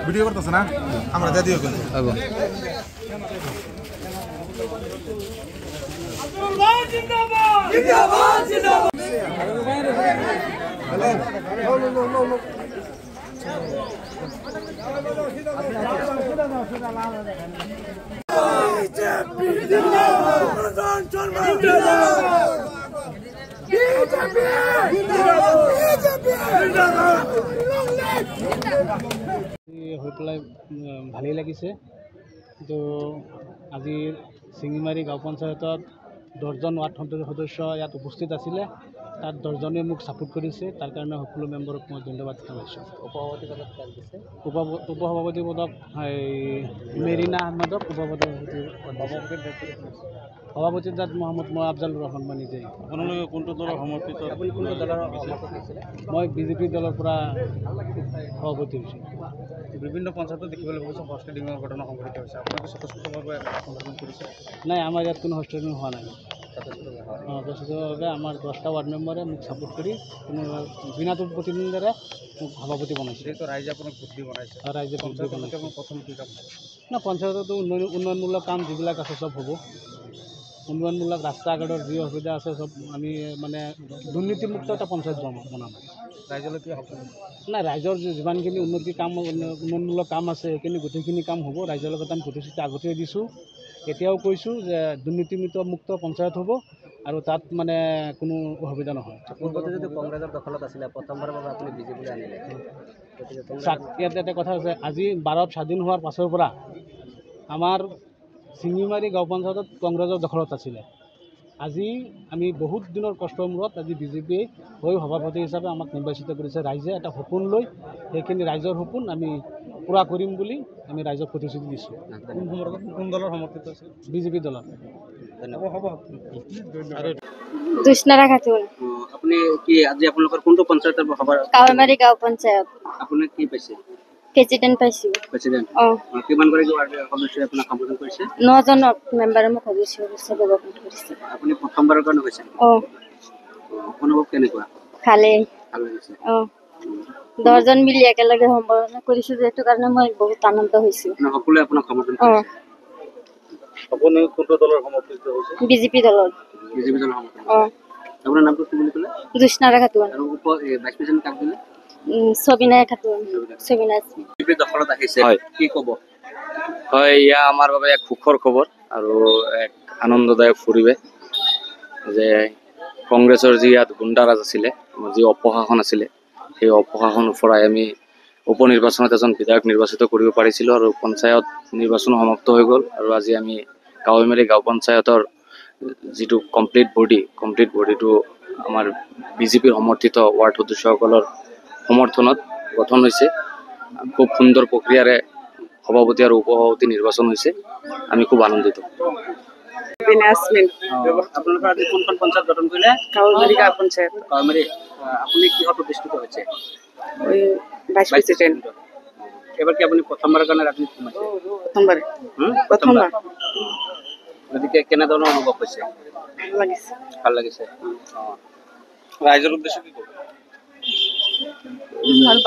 video করতেছ না আমরা দাদিও কিন্তু জিন্দাবাদ জিন্দাবাদ হৈ পেলাই ভালেই লাগিছে কিন্তু আজি চিঙিমাৰী গাঁও পঞ্চায়তত 10জন ৱাৰ্ড সদস্য ইয়াত উপস্থিত আছিলে তাত 10জনে মোক ছাপোৰ্ট কৰিছে তাৰ কাৰণে সকলো মেম্বাৰক মই ধন্যবাদ জনাইছোঁ উপসভাপতি পদক মেৰিনা আহমেদক সভাপতি তাত মহম্মদ আফজালুৰ ৰহমান মই নিজেই আপোনালোকে কোনটো দলৰ সমৰ্থিত আপুনি কোনটো দলৰ মই বিজেপি দলৰ পৰা সভাপতি হৈছোঁ বিভিন্ন পঞ্চায়তত দেখিবলৈ পাইছোঁ হস্টেলিঙৰ ঘটনা সংঘটিত হৈছে আপোনালোকে স্বতঃস্ফূৰ্তভাৱে সমৰ্থন কৰিছে নাই আমাৰ ইয়াত কোনো হস্টেলিং হোৱা নাই যথেষ্টভাৱে আমাৰ 10টা ৱাৰ্ড মেম্বাৰে মোক ছাপোৰ্ট কৰি কোনো বিনা প্ৰতিদ্বন্দ্বীৰে মোক সভাপতি বনাইছে যিহেতু ৰাইজে আপোনাক বুদ্ধি বনাইছে ৰাইজে বুদ্ধি বনাইছে প্ৰথম কি কাম না পঞ্চায়ততো উন্নয়নমূলক কাম যিবিলাক আছে চব হ'ব উন্নয়নমূলক ৰাস্তা ঘাটৰ যি অসুবিধা আছে চব আমি মানে দুৰ্নীতিমুক্ত এটা পঞ্চায়ত বনাম ৰাইজলৈ কি হ'ব নাই ৰাইজৰ যিমানখিনি উন্নতি কাম উন্নয়নমূলক কাম আছে সেইখিনি গোটেইখিনি কাম হ'ব ৰাইজৰ লগত আমি প্ৰতিশ্ৰুতি আগতেই দিছোঁ এতিয়াও কৈছোঁ যে দুৰ্নীতিমুক্ত পঞ্চায়ত হ'ব আৰু তাত মানে কোনো অসুবিধা নহয় পূৰ্বতে যদি কংগ্ৰেছৰ দখলত আছিলে প্ৰথমবাৰৰ বাবে আপুনি বিজেপিলৈ আনিলে ইয়াত এটা কথা আছে আজি ভাৰত স্বাধীন হোৱাৰ পাছৰ পৰা আমাৰ চিঙিমাৰী গাঁও পঞ্চায়তত কংগ্ৰেছৰ দখলত আছিলে আজি আমি বহুত দিনৰ কষ্টৰ মূৰত আজি বিজেপিয়ে হৈ সভাপতি হিচাপে আমাক নিৰ্বাচিত কৰিছে ৰাইজে এটা সপোন লৈ সেইখিনি ৰাইজৰ সপোন আমি পূৰা কৰিম বুলি আমি ৰাইজক প্ৰতিশ্ৰুতি দিছোঁ কোন দলৰ সমৰ্থিত আছে বিজেপি দলৰ দুষ্ণাৰা খাতুন আপুনি কি আজি আপোনালোকৰ কোনটো পঞ্চায়তৰ সভা কাৱৈমাৰী গাঁও পঞ্চায়ত আপুনি কি পাইছে প্ৰেচিডেণ্ট পাইছোঁ প্ৰেচিডেণ্ট কিমান কৰি সদস্যই আপোনাক সম্বোধন কৰিছে 9জন মেম্বাৰে মোক সদস্য হিচাপে গঠন কৰিছে আপুনি প্ৰথমবাৰৰ কাৰণে হৈছে অনুভৱ কেনেকুৱা ভালেই ভাল লাগিছে 10জন মিলি একেলগে সম্বোধন কৰিছোঁ যিহেতু কাৰণে মই বহুত আনন্দ হৈছোঁ সকলোৱে আপোনাক সমৰ্থন কৰিছে আপুনি কোনটো দলৰ সমৰ্থিত হৈছে বিজেপি দলৰ সমৰ্থন আপোনাৰ নামটো কি বুলি ক'লে দুষ্ণাৰা খাতুন আৰু ভাইচ প্ৰেচিডেণ্ট কাক দিলে সবিনা খাতুন সবিনা বিজেপিৰ দখলত আহিছে কি ক'ব হয় ইয়া আমাৰ বাবে এক সুখৰ খবৰ আৰু এক আনন্দদায়ক পৰিৱেশ যে কংগ্ৰেছৰ যি ইয়াত গুণ্ডাৰাজ আছিলে যি অপশাসন আছিলে সেই অপশাসন উফৰাই আমি উপ নিৰ্বাচনত এজন বিধায়ক নিৰ্বাচিত কৰিব পাৰিছিলোঁ আৰু পঞ্চায়ত নিৰ্বাচন সমাপ্ত হৈ গ'ল আৰু আজি আমি কাৱৈমাৰী গাঁও পঞ্চায়তৰ যিটো কমপ্লিট বডিটো আমাৰ বিজেপিৰ সমৰ্থিত ৱাৰ্ড সদস্যসকলৰ সমৰ্থনত গঠন হৈছে খুব সুন্দৰ প্ৰক্ৰিয়াৰে সভাপতি আৰু উপসভাপতি নিৰ্বাচন হৈছে আমি খুব আনন্দিত আপোনালোকৰ আজি কোনখন পঞ্চায়ত গঠন কৰিলে কাৱৈমাৰী গাঁও পঞ্চায়ত কাৱৈমাৰী আপুনি কিহত প্ৰতিষ্ঠিত হৈছে ভাইচ প্ৰেচিডেণ্ট এবাৰ কি আপুনি প্ৰথমবাৰৰ কাৰণে ৰাজনীতি সোমাইছে প্ৰথমবাৰ গতিকে কেনেধৰণৰ অনুভৱ হৈছে ভাল লাগিছে ৰাইজৰ উদ্দেশ্য কি ক'ব ভাল